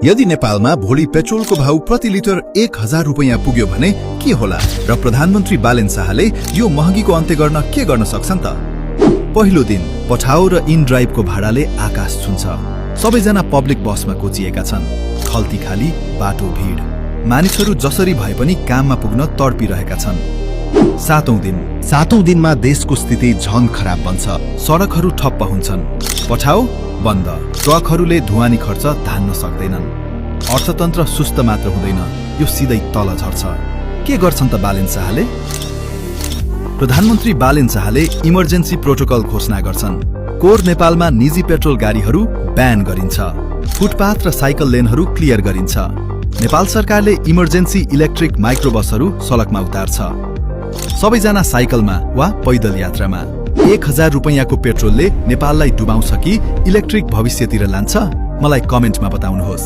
यदि नेपालमा भोलि पेट्रोलको भाउ प्रति लिटर 1000 रुपैयाँ पुग्यो भने के होला र प्रधानमन्त्री बालेन शाहले यो महँगीको अन्त्य गर्न के गर्न सक्छन् त? पहिलो दिन पठाउ र इन ड्राइभको भाडाले आकाश छुन्छ। सबैजना पब्लिक बसमा कोचिएका छन्। खल्ती खाली, बाटो भीड। मानिसहरू जसरी भए पनि काममा पुग्न तडपिरहेका छन्। सातौं दिनमा देशको स्थिति झन खराब बन्छ। सडकहरू ठप्प हुन्छन्। पठाउ बन्द। ट्रकहरूले ढुवानी खर्च धान्न सक्दैनन्। अर्थतन्त्र सुस्त मात्र हुँदैन, यो सिधै तल झर्छ। के गर्छन् त बालेन शाहले? प्रधानमन्त्री बालेन शाहले इमर्जेन्सी प्रोटोकल घोषणा गर्छन्। कोर नेपालमा निजी पेट्रोल गाडीहरू ब्यान गरिन्छ। फुटपाथ र साइकल लेनहरू क्लियर गरिन्छ। नेपाल सरकारले इमर्जेन्सी इलेक्ट्रिक माइक्रोबसहरू सडकमा उतार्छ। सबैजना साइकलमा वा पैदल यात्रामा। 1000 रुपैयाँको पेट्रोलले नेपाललाई डुबाउँछ कि इलेक्ट्रिक भविष्यतिर लान्छ? मलाई कमेन्टमा बताउनुहोस्।